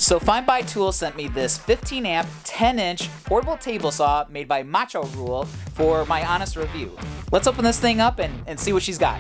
So FindBuyTool sent me this 15 amp, 10 inch portable table saw made by Macho Rule for my honest review. Let's open this thing up and see what she's got.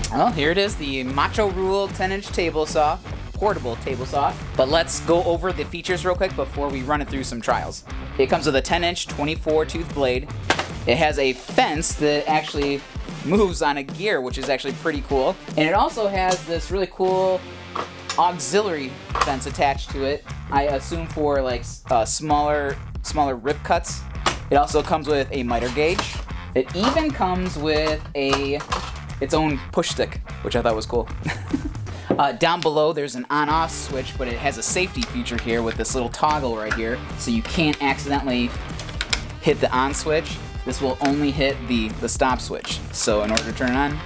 Well, here it is, the Macho Rule 10 inch table saw. Portable table saw. But let's go over the features real quick before we run it through some trials. It comes with a 10 inch 24 tooth blade. It has a fence that actually moves on a gear, which is actually pretty cool. And it also has this really cool auxiliary fence attached to it. I assume for like smaller rip cuts. It also comes with a miter gauge. It even comes with its own push stick, which I thought was cool. Down below there's an on-off switch, but it has a safety feature here with this little toggle right here, so you can't accidentally hit the on switch. This will only hit the stop switch. So in order to turn it on,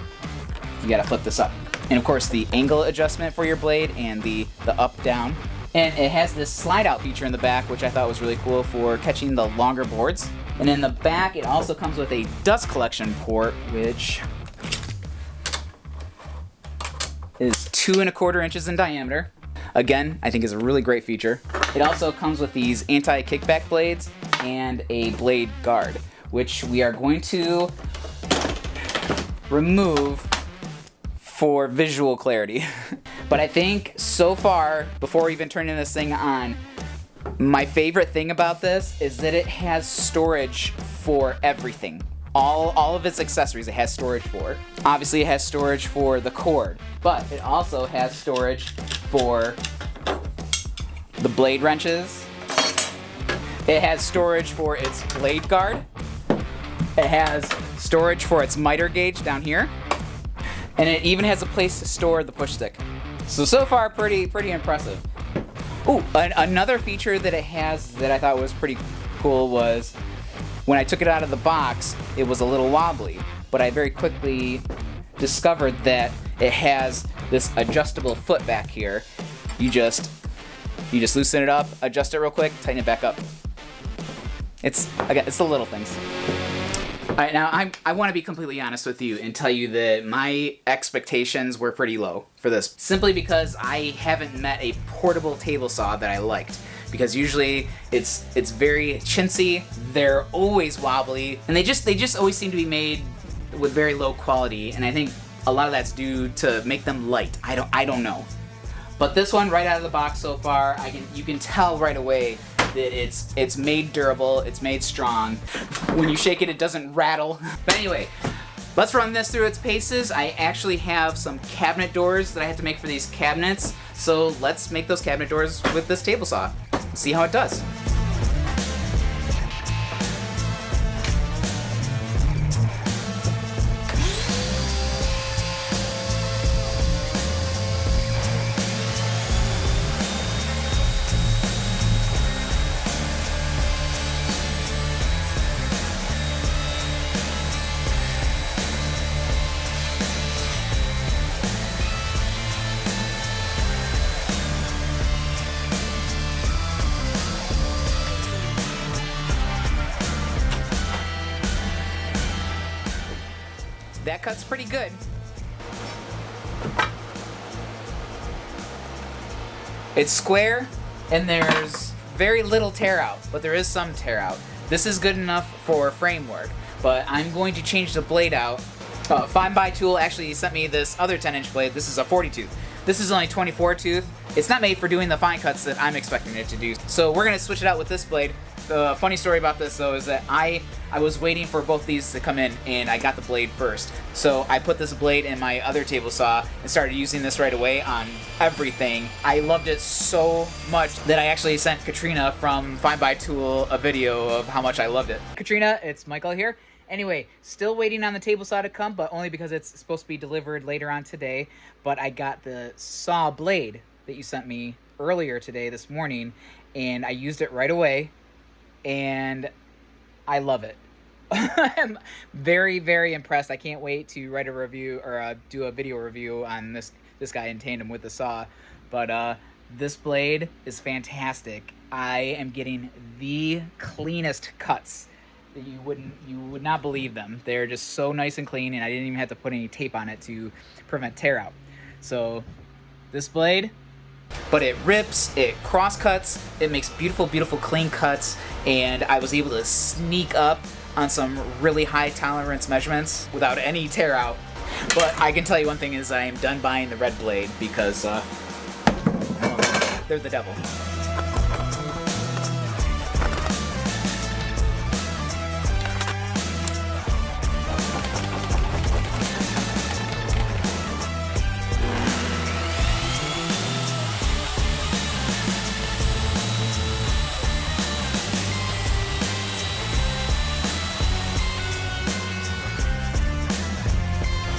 you gotta flip this up. And of course the angle adjustment for your blade and the up-down. And it has this slide-out feature in the back, which I thought was really cool for catching the longer boards. And in the back it also comes with a dust collection port, which is 2 1/4 inches in diameter. Again, I think is a really great feature. It also comes with these anti-kickback blades and a blade guard, which we are going to remove for visual clarity. But I think so far, before even turning this thing on, my favorite thing about this is that it has storage for everything. All of its accessories it has storage for. Obviously it has storage for the cord, but it also has storage for the blade wrenches. It has storage for its blade guard. It has storage for its miter gauge down here. And it even has a place to store the push stick. So far pretty impressive. Ooh, another feature that it has that I thought was pretty cool was when I took it out of the box, it was a little wobbly, but I very quickly discovered that it has this adjustable foot back here. You just loosen it up, adjust it real quick, tighten it back up. It's the little things. All right, now I want to be completely honest with you and tell you that my expectations were pretty low for this, simply because I haven't met a portable table saw that I liked. Because usually it's very chintzy, they're always wobbly, and they just always seem to be made with very low quality, and I think a lot of that's due to make them light. I don't know. But this one right out of the box so far, you can tell right away that it's made durable, it's made strong. When you shake it, it doesn't rattle. But anyway, let's run this through its paces. I actually have some cabinet doors that I have to make for these cabinets, so let's make those cabinet doors with this table saw. See how it does. That cut's pretty good. It's square and there's very little tear out, but there is some tear out. This is good enough for framework, but I'm going to change the blade out. FindBuyTool actually sent me this other 10 inch blade. This is a 40 tooth. This is only 24 tooth. It's not made for doing the fine cuts that I'm expecting it to do. So we're gonna switch it out with this blade. The funny story about this though is that I was waiting for both these to come in and I got the blade first. So I put this blade in my other table saw and started using this right away on everything. I loved it so much that I actually sent Katrina from FindBuyTool a video of how much I loved it. Katrina, it's Michael here. Anyway, still waiting on the table saw to come, but only because it's supposed to be delivered later on today. But I got the saw blade that you sent me earlier today, this morning, and I used it right away, and I love it. I'm very, very impressed. I can't wait to write a review or do a video review on this guy in tandem with the saw. But this blade is fantastic. I am getting the cleanest cuts that you would not believe them. They're just so nice and clean, and I didn't even have to put any tape on it to prevent tear out. So this blade, but it rips, it cross cuts, it makes beautiful, beautiful clean cuts, and I was able to sneak up on some really high tolerance measurements without any tear out. But I can tell you one thing is I am done buying the red blade because they're the devil.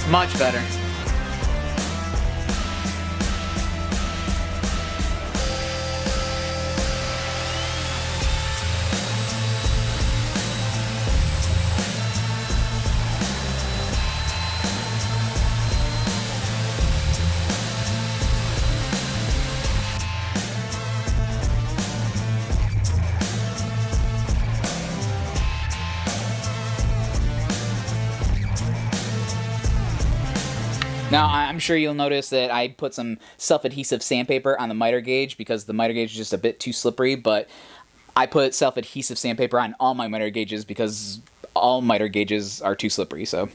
Much better. Now, I'm sure you'll notice that I put some self-adhesive sandpaper on the miter gauge because the miter gauge is just a bit too slippery, but I put self-adhesive sandpaper on all my miter gauges because all miter gauges are too slippery, so.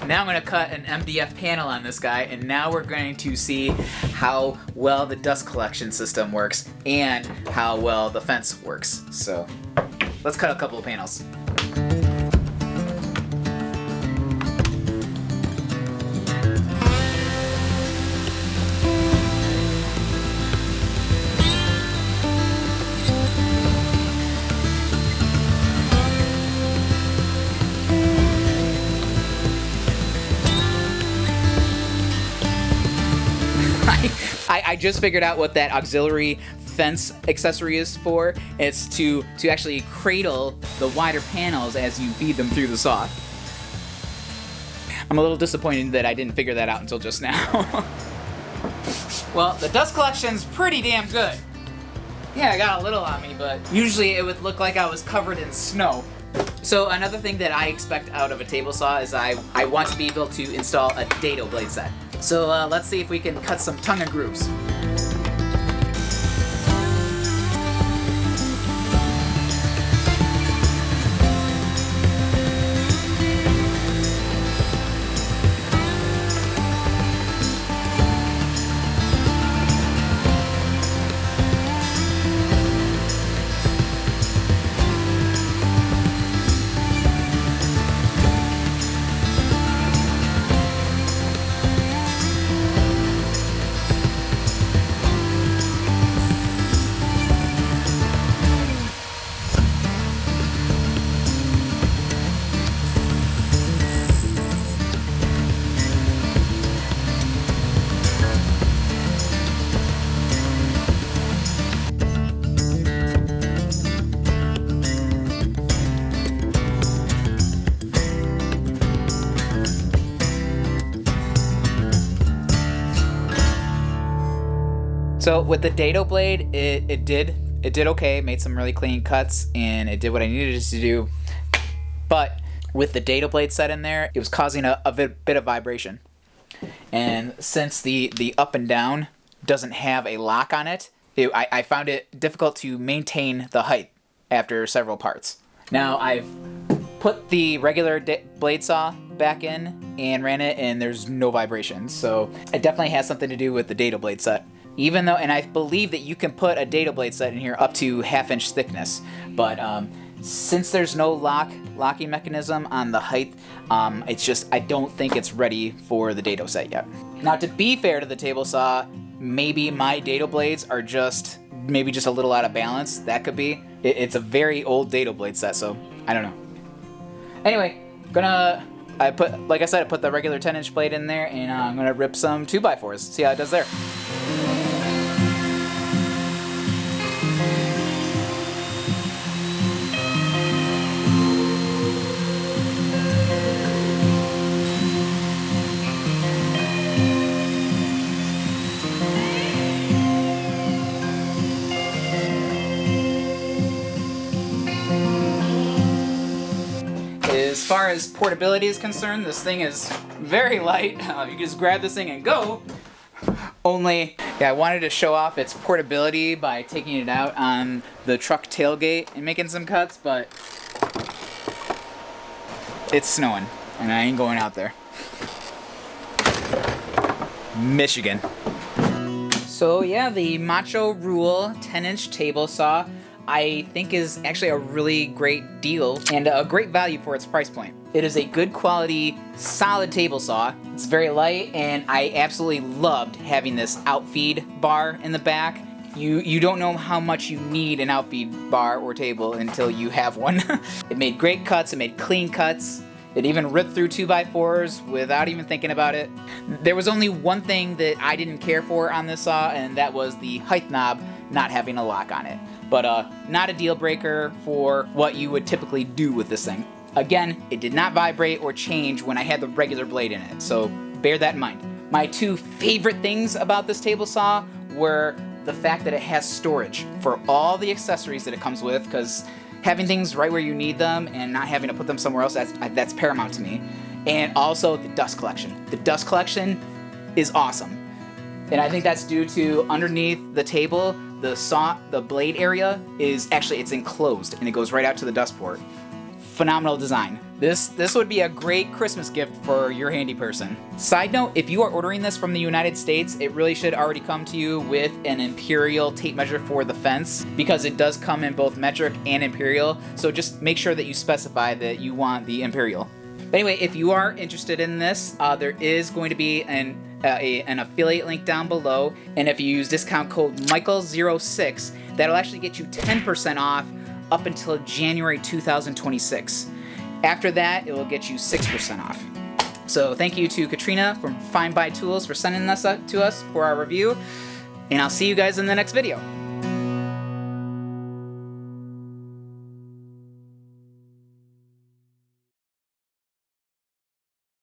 Now I'm going to cut an MDF panel on this guy, and now we're going to see how well the dust collection system works and how well the fence works. So, let's cut a couple of panels. I just figured out what that auxiliary fence accessory is for. It's to actually cradle the wider panels as you feed them through the saw. I'm a little disappointed that I didn't figure that out until just now. Well, the dust collection's pretty damn good. Yeah, I got a little on me, but usually it would look like I was covered in snow. So another thing that I expect out of a table saw is I want to be able to install a Dado blade set. So let's see if we can cut some tongue and grooves. So with the Dado blade, it did okay. It made some really clean cuts, and it did what I needed it to do. But with the Dado blade set in there, it was causing a bit of vibration. And since the up and down doesn't have a lock on it, I found it difficult to maintain the height after several parts. Now I've put the regular blade saw back in and ran it, and there's no vibration. So it definitely has something to do with the Dado blade set. Even though, and I believe that you can put a Dado blade set in here up to 1/2 inch thickness, but since there's no locking mechanism on the height, it's just, I don't think it's ready for the Dado set yet. Now, to be fair to the table saw, maybe my Dado blades are just a little out of balance. That could be. It's a very old Dado blade set, so I don't know. Anyway, like I said, I put the regular 10-inch blade in there, and I'm gonna rip some 2x4s. See how it does there. far as portability is concerned, this thing is very light. You can just grab this thing and go. Only, yeah, I wanted to show off its portability by taking it out on the truck tailgate and making some cuts, but it's snowing and I ain't going out there. Michigan. So yeah, the Macho Rule 10-inch table saw I think is actually a really great deal and a great value for its price point. It is a good quality, solid table saw. It's very light, and I absolutely loved having this outfeed bar in the back. You don't know how much you need an outfeed bar or table until you have one. It made great cuts, it made clean cuts. It even ripped through 2x4s without even thinking about it. There was only one thing that I didn't care for on this saw, and that was the height knob not having a lock on it. But not a deal breaker for what you would typically do with this thing. Again, it did not vibrate or change when I had the regular blade in it, so bear that in mind. My two favorite things about this table saw were the fact that it has storage for all the accessories that it comes with, because having things right where you need them and not having to put them somewhere else, that's paramount to me. And also the dust collection. The dust collection is awesome. And I think that's due to underneath the table, the blade area is actually, it's enclosed and it goes right out to the dust port. Phenomenal design. This would be a great Christmas gift for your handy person. Side note, if you are ordering this from the United States, it really should already come to you with an imperial tape measure for the fence, because it does come in both metric and imperial, so just make sure that you specify that you want the imperial. But anyway, if you are interested in this, there is going to be an affiliate link down below, and if you use discount code Michael06, that'll actually get you 10% off up until January 2026. After that, it will get you 6% off. So thank you to Katrina from FindBuyTools for sending this to us for our review, and I'll see you guys in the next video.